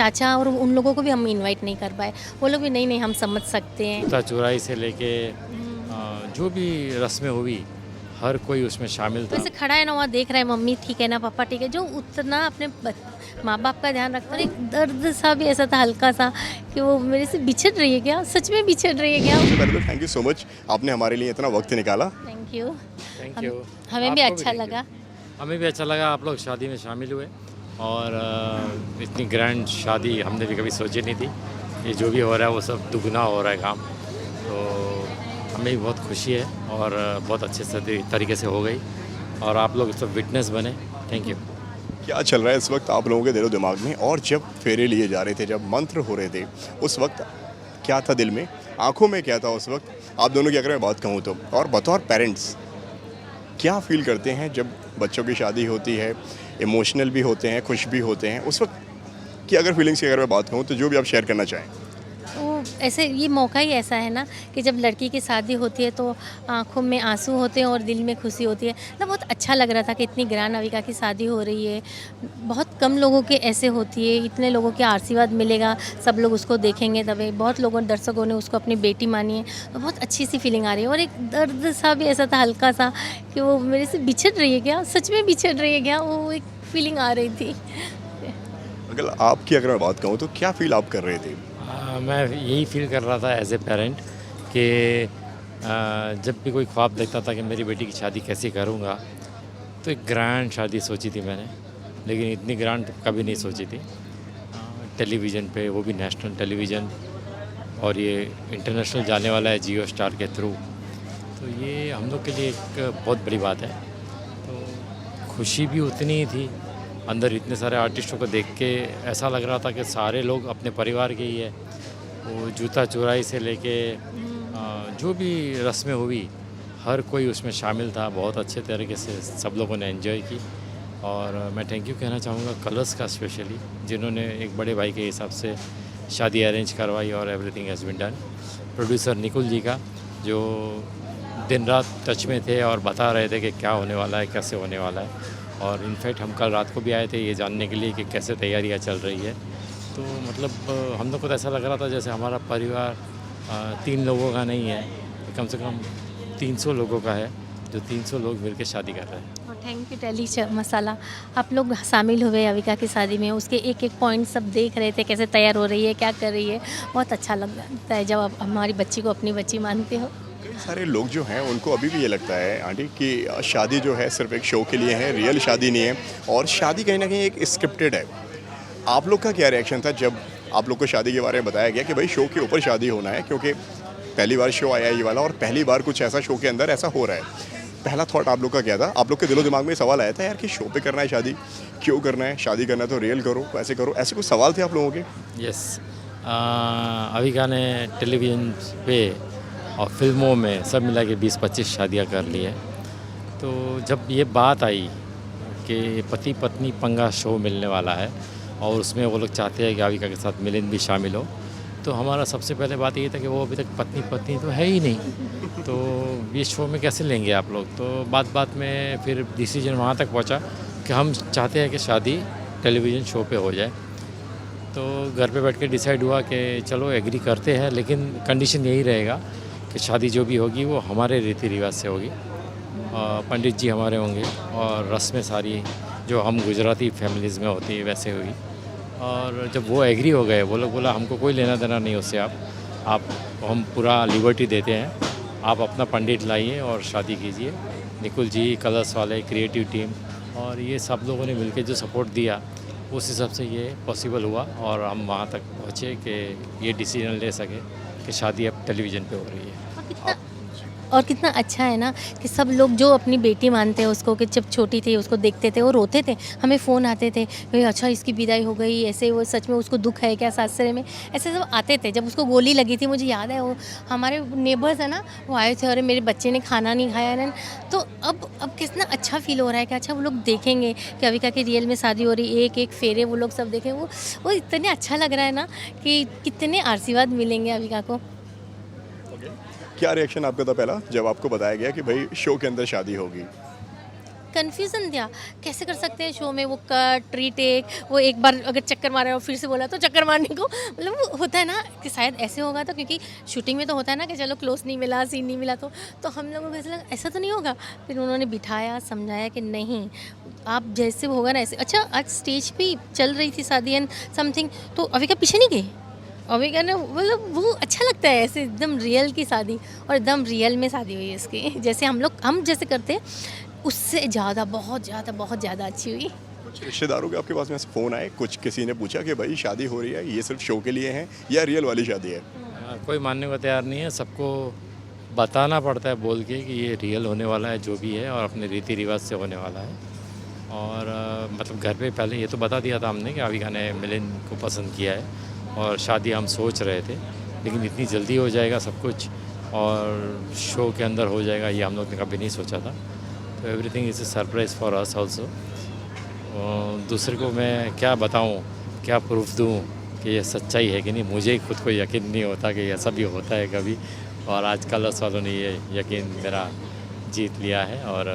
चाचा और उन लोगों को भी हम इनवाइट नहीं कर पाए। वो लोग भी नहीं हम समझ सकते हैं। जूता चोराई से लेके जो भी रस्में हुई हर कोई उसमें शामिल था। वैसे खड़ा है ना, वहाँ देख रहा है मम्मी ठीक है ना, पापा ठीक है, जो उतना अपने माँ बाप का ध्यान रखता है। एक दर्द सा भी ऐसा था हल्का सा कि वो मेरे से बिछड़ रही है क्या, सच में बिछड़ रही है क्या। सबसे पहले तो थैंक यू सो मच, आपने हमारे लिए इतना वक्त निकाला। Thank you. Thank you. हमें भी आपको अच्छा thank you। लगा। हमें भी अच्छा लगा, आप लोग शादी में शामिल हुए और इतनी ग्रैंड शादी हमने भी कभी सोची नहीं थी। ये जो भी हो रहा है वो सब दुगना हो रहा है काम, तो हमें भी बहुत खुशी है और बहुत अच्छे से तरीके से हो गई और आप लोग सब विटनेस बने। Thank you. क्या चल रहा है इस वक्त आप लोगों के दिलो दिमाग में, और जब फेरे लिए जा रहे थे, जब मंत्र हो रहे थे, उस वक्त क्या था दिल में, आंखों में क्या था उस वक्त, आप दोनों की अगर मैं बात कहूँ तो, और बतौर पेरेंट्स क्या फील करते हैं जब बच्चों की शादी होती है? इमोशनल भी होते हैं, खुश भी होते हैं, उस वक्त की अगर फीलिंग्स की अगर मैं बात कहूँ तो जो भी आप शेयर करना चाहें। तो ऐसे ये मौका ही ऐसा है ना कि जब लड़की की शादी होती है तो आँखों में आंसू होते हैं और दिल में खुशी होती है। तो बहुत अच्छा लग रहा था कि इतनी ग्रैंड अविका की शादी हो रही है। बहुत कम लोगों के ऐसे होती है, इतने लोगों के आशीर्वाद मिलेगा, सब लोग उसको देखेंगे तभी। बहुत लोगों दर्शकों ने उसको अपनी बेटी मानी है, तो बहुत अच्छी सी फीलिंग आ रही है। और एक दर्द सा भी ऐसा था हल्का सा कि वो मेरे से बिछड़ रही है क्या, सच में बिछड़ रही है क्या, वो एक फीलिंग आ रही थी। अगर आपकी अगर मैं बात कहूँ तो क्या फील आप कर रहे थे? मैं यही फील कर रहा था एज ए पेरेंट कि जब भी कोई ख्वाब देखता था कि मेरी बेटी की शादी कैसे करूँगा, तो एक ग्रैंड शादी सोची थी मैंने, लेकिन इतनी ग्रैंड कभी नहीं सोची थी। टेलीविज़न पे, वो भी नेशनल टेलीविज़न, और ये इंटरनेशनल जाने वाला है जियो स्टार के थ्रू, तो ये हम लोग के लिए एक बहुत बड़ी बात है। तो खुशी भी उतनी ही थी, अंदर इतने सारे आर्टिस्टों को देख के ऐसा लग रहा था कि सारे लोग अपने परिवार के ही है। वो जूता चोराई से लेके जो भी रस्में हुई हर कोई उसमें शामिल था। बहुत अच्छे तरीके से सब लोगों ने एंजॉय की और मैं थैंक यू कहना चाहूँगा कलर्स का स्पेशली, जिन्होंने एक बड़े भाई के हिसाब से शादी अरेंज करवाई और everything has been done. Producer Nikul ji का, जो दिन रात टच में थे और बता रहे थे कि क्या होने वाला है, कैसे होने वाला है। और इनफैक्ट हम कल रात को भी आए थे ये जानने के लिए कि कैसे तैयारियां चल रही है। तो मतलब हम लोग को तो ऐसा लग रहा था जैसे हमारा परिवार 3 लोगों का नहीं है, कम से कम 300 लोगों का है, जो 300 लोग मिलकर शादी कर रहे हैं। और थैंक यू टेली मसाला, आप लोग शामिल हुए अविका की शादी में, उसके एक एक पॉइंट सब देख रहे थे, कैसे तैयार हो रही है, क्या कर रही है। बहुत अच्छा लगता है जब आप हमारी बच्ची को अपनी बच्ची मानते हो। कई सारे लोग जो हैं उनको अभी भी ये लगता है आंटी कि शादी जो है सिर्फ एक शो के लिए है, रियल शादी नहीं है, और शादी कहीं ना कहीं एक स्क्रिप्टेड है। आप लोग का क्या रिएक्शन था जब आप लोग को शादी के बारे में बताया गया कि भाई शो के ऊपर शादी होना है, क्योंकि पहली बार शो आया ये वाला और पहली बार कुछ ऐसा शो के अंदर ऐसा हो रहा है? पहला थॉट आप लोग का क्या था? आप लोग के दिलो दिमाग में सवाल आया था यार कि शो पे करना है शादी, क्यों करना है, शादी करना है तो रियल करो, ऐसे करो, ऐसे कुछ सवाल थे आप लोगों के? यस, अविका ने टेलीविज़न पे और फिल्मों में सब मिला के 20-25 शादियां कर ली है। तो जब ये बात आई कि पति पत्नी पंगा शो मिलने वाला है और उसमें वो लोग चाहते हैं कि अविका के साथ मिलिंद भी शामिल हो, तो हमारा सबसे पहले बात ये था कि वो अभी तक पत्नी पत्नी तो है ही नहीं, तो ये शो में कैसे लेंगे आप लोग। तो बात बात में फिर डिसीजन वहाँ तक पहुँचा कि हम चाहते हैं कि शादी टेलीविज़न शो पे हो जाए। तो घर पे बैठ के डिसाइड हुआ कि चलो एग्री करते हैं, लेकिन कंडीशन यही रहेगा कि शादी जो भी होगी वो हमारे रीति रिवाज से होगी, पंडित जी हमारे होंगे और रस्में सारी जो हम गुजराती फैमिलीज़ में होती है वैसे होगी। और जब वो एग्री हो गए, वो लोग बोला हमको कोई लेना देना नहीं उससे, आप हम पूरा लिबर्टी देते हैं, आप अपना पंडित लाइए और शादी कीजिए। निकुल जी, कलर्स वाले, क्रिएटिव टीम और ये सब लोगों ने मिलकर जो सपोर्ट दिया, उस हिसाब से ये पॉसिबल हुआ और हम वहाँ तक पहुँचे कि ये डिसीजन ले सके कि शादी अब टेलीविज़न पे हो रही है। और कितना अच्छा है ना कि सब लोग जो अपनी बेटी मानते हैं उसको, कि जब छोटी थी उसको देखते थे और रोते थे, हमें फ़ोन आते थे कि अच्छा इसकी विदाई हो गई, ऐसे वो सच में उसको दुख है क्या सासरे में, ऐसे सब आते थे। जब उसको गोली लगी थी, मुझे याद है, वो हमारे नेबर्स है ना, वो आए थे, अरे मेरे बच्चे ने खाना नहीं खाया ना। तो अब कितना अच्छा फील हो रहा है कि अच्छा वो लोग देखेंगे कि अविका की रियल में शादी हो रही है, एक एक फेरे वो लोग सब देखें। वो इतने अच्छा लग रहा है ना कि कितने आशीर्वाद मिलेंगे अविका को। क्या रिएक्शन आपका था पहला जब आपको बताया गया कि भाई शो के अंदर शादी होगी? कन्फ्यूज़न था, कैसे कर सकते हैं शो में वो कट, रीटेक, वो एक बार अगर चक्कर मारा और फिर से बोला तो चक्कर मारने को, मतलब वो होता है ना कि शायद ऐसे होगा, तो क्योंकि शूटिंग में तो होता है ना कि चलो क्लोज नहीं मिला, सीन नहीं मिला, तो हम लोगों को ऐसा लगा ऐसा तो नहीं होगा। फिर उन्होंने बिठाया, समझाया कि नहीं, आप जैसे होगा ना ऐसे। अच्छा, आज स्टेज पे चल रही थी शादी एंड समथिंग, तो अविका पीछे नहीं गई। अविका ने मतलब वो अच्छा लगता है ऐसे एकदम रियल की शादी, और एकदम रियल में शादी हुई है इसकी, जैसे हम जैसे करते हैं उससे ज़्यादा, बहुत ज़्यादा अच्छी हुई। कुछ रिश्तेदारों के आपके पास में ऐसे फ़ोन आए, कुछ किसी ने पूछा कि भाई शादी हो रही है, ये सिर्फ शो के लिए है या रियल वाली शादी है? कोई मानने को तैयार नहीं है, सबको बताना पड़ता है बोल के कि ये रियल होने वाला है जो भी है, और अपने रीति रिवाज से होने वाला है। और मतलब घर पे पहले ये तो बता दिया था हमने कि अविका ने मिलिंद को पसंद किया है, और शादी हम सोच रहे थे, लेकिन इतनी जल्दी हो जाएगा सब कुछ और शो के अंदर हो जाएगा ये हम लोग ने कभी नहीं सोचा था। तो everything is a surprise for us also. दूसरे को मैं क्या बताऊं, क्या प्रूफ दूं कि ये सच्चाई है कि नहीं, मुझे ही खुद को यकीन नहीं होता कि ऐसा भी होता है कभी। और आज कलर्स वालों ने ये यकीन मेरा जीत लिया है और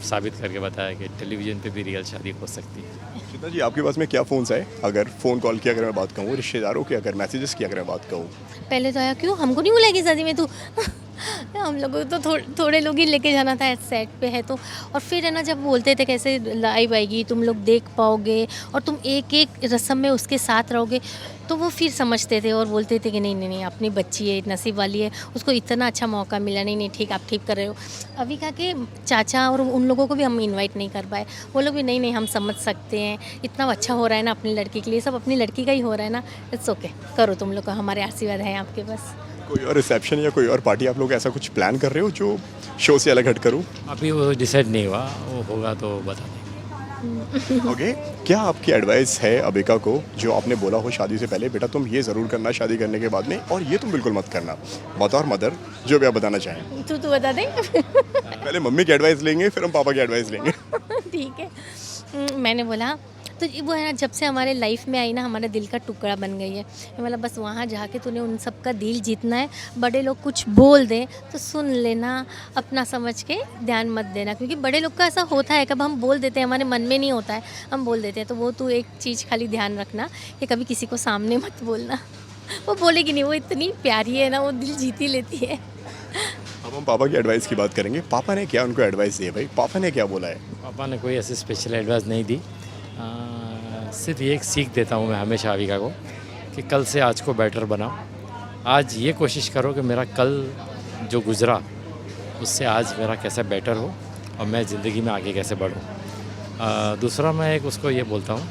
साबित करके बताया कि टेलीविज़न पे भी रियल शादी हो सकती है। चित्रा जी, आपके पास में क्या फ़ोन्स आए? अगर फ़ोन कॉल की अगर मैं बात कहूँ, रिश्तेदारों की अगर मैसेजेस की अगर मैं बात कहूँ? पहले तो आया, क्यों हमको नहीं बुलाएगी शादी में तू? हम लोगों को तो थोड़े लोग ही लेके जाना था, सेट पे है तो। और फिर है ना, जब बोलते थे कैसे लाइव आएगी, तुम लोग देख पाओगे और तुम एक एक रस्म में उसके साथ रहोगे, तो वो फिर समझते थे और बोलते थे कि नहीं नहीं नहीं, अपनी बच्ची है, नसीब वाली है, उसको इतना अच्छा मौका मिला। नहीं नहीं ठीक, आप ठीक कर रहे हो। अविका के चाचा और उन लोगों को भी हम इनवाइट नहीं कर पाए, वो लोग भी नहीं नहीं हम समझ सकते हैं, इतना अच्छा हो रहा है ना अपनी लड़की के लिए, सब अपनी लड़की का ही हो रहा है ना, इट्स ओके, करो तुम लोग का, हमारे आशीर्वाद है आपके बस। कोई और रिसेप्शन या कोई और पार्टी आप लोग ऐसा कुछ प्लान कर रहे हो जो शो से अलग हट करूँ? अभी वो डिसाइड नहीं हुआ, वो होगा तो बता देंगे। ओके, क्या आपकी एडवाइस है अबिका को, जो आपने बोला हो शादी से पहले, बेटा तुम ये ज़रूर करना शादी करने के बाद में, और ये तुम बिल्कुल मत करना, बतौर मदर जो भी आप बताना चाहें? तू बता दे। पहले मम्मी की एडवाइस लेंगे, फिर हम पापा की एडवाइस लेंगे। ठीक है। मैंने बोला तो वो है ना, जब से हमारे लाइफ में आई ना, हमारा दिल का टुकड़ा बन गई है। मतलब बस वहाँ जाके तूने उन सब का दिल जीतना है। बड़े लोग कुछ बोल दें तो सुन लेना, अपना समझ के ध्यान मत देना, क्योंकि बड़े लोग का ऐसा होता है, कब हम बोल देते हैं, हमारे मन में नहीं होता है, हम बोल देते हैं। तो वो तू एक चीज़ खाली ध्यान रखना कि कभी किसी को सामने मत बोलना। वो बोलेगी नहीं, वो इतनी प्यारी है ना, वो दिल जीत ही लेती है। अब हम पापा की एडवाइस की बात करेंगे। पापा ने क्या उनको एडवाइस दी है भाई? पापा ने क्या बोला है? पापा ने कोई ऐसी स्पेशल एडवाइस नहीं दी, सिर्फ ये एक सीख देता हूँ मैं हमेशा अविका को कि कल से आज को बेटर बनाओ। आज ये कोशिश करो कि मेरा कल जो गुज़रा उससे आज मेरा कैसे बेटर हो और मैं ज़िंदगी में आगे कैसे बढ़ूँ। दूसरा मैं एक उसको ये बोलता हूँ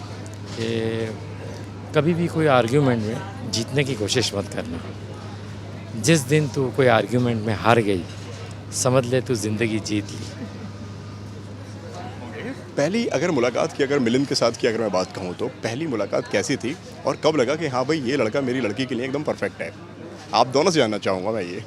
कि कभी भी कोई आर्ग्यूमेंट में जीतने की कोशिश मत करना। जिस दिन तू कोई आर्ग्यूमेंट में हार गई, समझ ले तू ज़िंदगी जीत ली। पहली अगर मुलाकात की, अगर मिलिंद के साथ की अगर मैं बात कहूँ, तो पहली मुलाकात कैसी थी और कब लगा कि हाँ भाई ये लड़का मेरी लड़की के लिए एकदम परफेक्ट है? आप दोनों से जानना चाहूँगा मैं ये।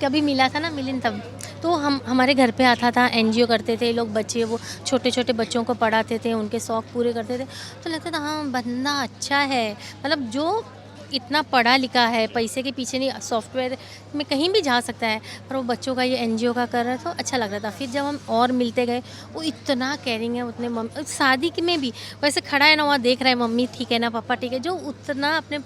कभी मिला था ना मिलिंद, तब तो हमारे घर पे आता था, एनजीओ करते थे लोग, बच्चे वो छोटे छोटे बच्चों को पढ़ाते थे, उनके शौक़ पूरे करते थे। तो लगता था हाँ बंदा अच्छा है, मतलब जो इतना पढ़ा लिखा है, पैसे के पीछे नहीं, सॉफ्टवेयर में कहीं भी जा सकता है, पर वो बच्चों का ये एनजीओ का कर रहा था, तो अच्छा लग रहा था। फिर जब हम और मिलते गए, वो इतना केयरिंग है, उतने मम्मी शादी की में भी वैसे खड़ा है ना, वहाँ देख रहा है मम्मी ठीक है ना, पापा ठीक है, जो उतना अपने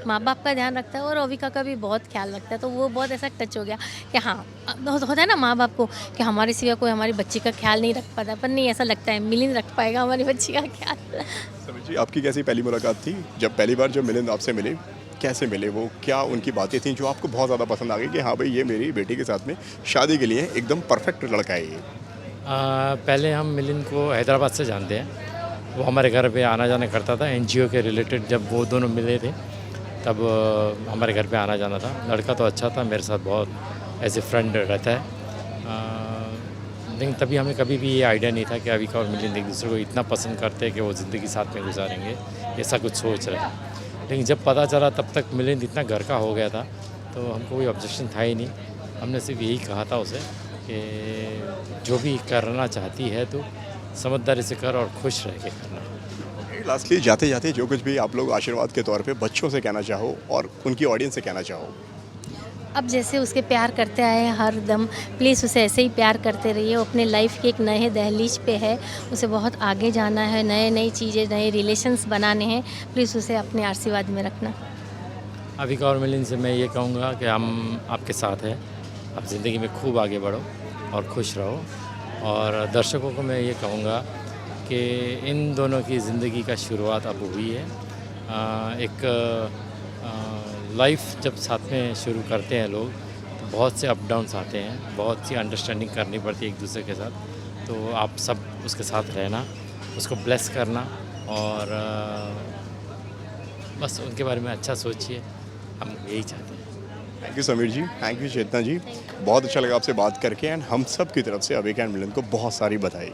माँ बाप का ध्यान रखता है, और अविका का भी बहुत ख्याल रखता है। तो वो बहुत ऐसा टच हो गया कि हाँ, होता है ना माँ बाप को कि हमारे सिवा कोई हमारी बच्ची का ख्याल नहीं रख पाता, पर नहीं, ऐसा लगता है मिलिंद रख पाएगा हमारी बच्ची का ख्याल। समीर जी, आपकी कैसी पहली मुलाकात थी? जब पहली बार जब मिलिंद आपसे मिले, कैसे मिले वो? क्या उनकी बातें थी जो आपको बहुत ज़्यादा पसंद आ गई कि हाँ भाई ये मेरी बेटी के साथ में शादी के लिए एकदम परफेक्ट लड़का है ये? पहले हम मिलिंद को हैदराबाद से जानते हैं। वो हमारे घर पे आना जाना करता था, एनजीओ के रिलेटेड जब वो दोनों मिले थे तब हमारे घर पे आना जाना था। लड़का तो अच्छा था, मेरे साथ बहुत एज ए फ्रेंड रहता है। लेकिन तभी हमें कभी भी ये आइडिया नहीं था कि अविका और मिलिंद एक दूसरे को इतना पसंद करते हैं कि वो ज़िंदगी साथ में गुजारेंगे, ऐसा कुछ सोच रहे हैं। लेकिन जब पता चला तब तक मिलिंद इतना घर का हो गया था, तो हमको कोई ऑब्जेक्शन था ही नहीं। हमने सिर्फ यही कहा था उसे कि जो भी करना चाहती है तो समझदारी से कर और खुश रह के करना। लास्टली जाते जाते जो कुछ भी आप लोग आशीर्वाद के तौर पे बच्चों से कहना चाहो और उनकी ऑडियंस से कहना चाहो? अब जैसे उसके प्यार करते आए हैं हर दम, प्लीज़ उसे ऐसे ही प्यार करते रहिए। वो अपने लाइफ के एक नए दहलीज पे है, उसे बहुत आगे जाना है, नई चीज़ें, नए रिलेशंस बनाने हैं। प्लीज़ उसे अपने आशीर्वाद में रखना। अविका और मिलिंद से मैं ये कहूँगा कि हम आपके साथ हैं, आप ज़िंदगी में खूब आगे बढ़ो और खुश रहो। और दर्शकों को मैं ये कहूँगा कि इन दोनों की ज़िंदगी का शुरुआत अब हुई है। एक लाइफ जब साथ में शुरू करते हैं लोग, तो बहुत से अप डाउन्स आते हैं, बहुत सी अंडरस्टैंडिंग करनी पड़ती है एक दूसरे के साथ। तो आप सब उसके साथ रहना, उसको ब्लेस करना और बस उनके बारे में अच्छा सोचिए, हम यही चाहते हैं। Thank you Sameer ji, thank you Chetna ji, बहुत अच्छा लगा आपसे बात करके एंड हम सब की तरफ से अविका एंड मिलिंद को बहुत सारी बधाई।